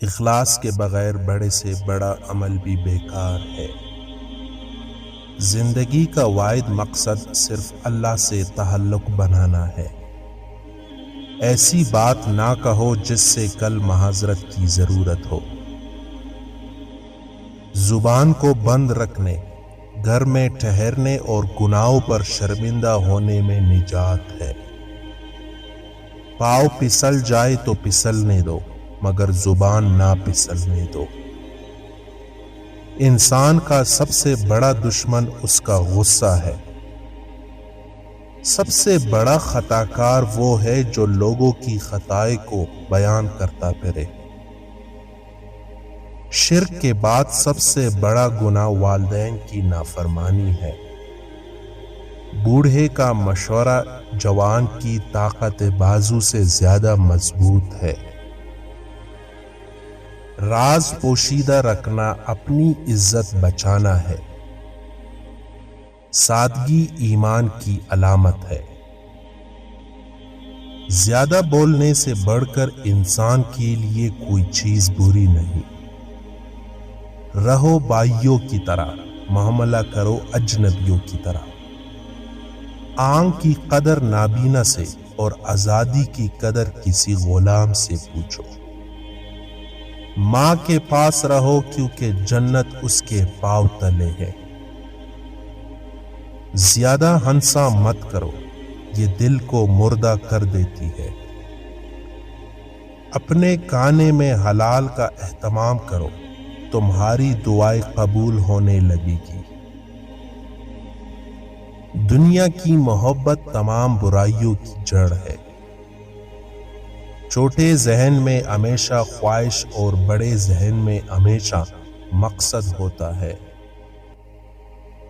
اخلاص کے بغیر بڑے سے بڑا عمل بھی بیکار ہے۔ زندگی کا واحد مقصد صرف اللہ سے تعلق بنانا ہے۔ ایسی بات نہ کہو جس سے کل معذرت کی ضرورت ہو۔ زبان کو بند رکھنے، گھر میں ٹھہرنے اور گناہوں پر شرمندہ ہونے میں نجات ہے۔ پاؤں پھسل جائے تو پھسلنے دو، مگر زبان نہ پھسلنے دو۔ انسان کا سب سے بڑا دشمن اس کا غصہ ہے۔ سب سے بڑا خطا کار وہ ہے جو لوگوں کی خطائی کو بیان کرتا پھرے۔ شرک کے بعد سب سے بڑا گناہ والدین کی نافرمانی ہے۔ بوڑھے کا مشورہ جوان کی طاقت بازو سے زیادہ مضبوط ہے۔ راز پوشیدہ رکھنا اپنی عزت بچانا ہے۔ سادگی ایمان کی علامت ہے۔ زیادہ بولنے سے بڑھ کر انسان کے لیے کوئی چیز بری نہیں۔ رہو بھائیوں کی طرح، معاملہ کرو اجنبیوں کی طرح۔ آنکھ کی قدر نابینا سے اور آزادی کی قدر کسی غلام سے پوچھو۔ ماں کے پاس رہو کیونکہ جنت اس کے پاؤں تلے ہے۔ زیادہ ہنسا مت کرو، یہ دل کو مردہ کر دیتی ہے۔ اپنے کھانے میں حلال کا اہتمام کرو، تمہاری دعائیں قبول ہونے لگے گی۔ دنیا کی محبت تمام برائیوں کی جڑ ہے۔ چھوٹے ذہن میں ہمیشہ خواہش اور بڑے ذہن میں ہمیشہ مقصد ہوتا ہے۔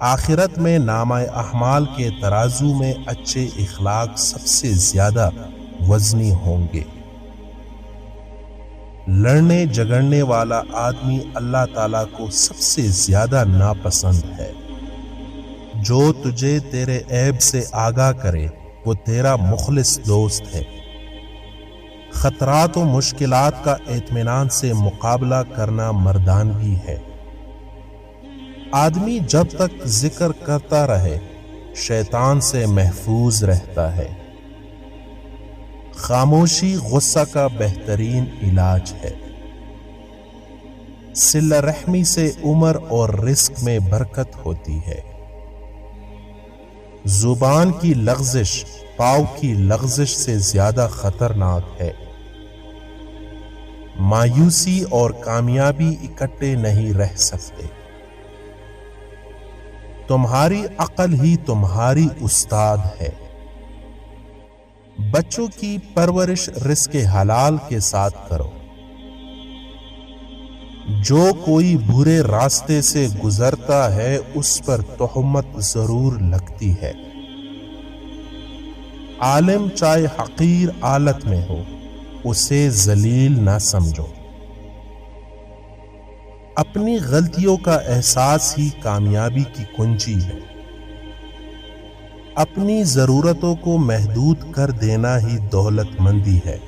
آخرت میں نامہ اعمال کے ترازو میں اچھے اخلاق سب سے زیادہ وزنی ہوں گے۔ لڑنے جھگڑنے والا آدمی اللہ تعالیٰ کو سب سے زیادہ ناپسند ہے۔ جو تجھے تیرے عیب سے آگاہ کرے وہ تیرا مخلص دوست ہے۔ خطرات و مشکلات کا اطمینان سے مقابلہ کرنا مردانگی ہے۔ آدمی جب تک ذکر کرتا رہے شیطان سے محفوظ رہتا ہے۔ خاموشی غصہ کا بہترین علاج ہے۔ صلہ رحمی سے عمر اور رزق میں برکت ہوتی ہے۔ زبان کی لغزش پاؤں کی لغزش سے زیادہ خطرناک ہے۔ مایوسی اور کامیابی اکٹھے نہیں رہ سکتے۔ تمہاری عقل ہی تمہاری استاد ہے۔ بچوں کی پرورش رزق حلال کے ساتھ کرو۔ جو کوئی برے راستے سے گزرتا ہے اس پر تہمت ضرور لگتی ہے۔ عالم چاہے حقیر حالت میں ہو، اسے ذلیل نہ سمجھو۔ اپنی غلطیوں کا احساس ہی کامیابی کی کنجی ہے۔ اپنی ضرورتوں کو محدود کر دینا ہی دولت مندی ہے۔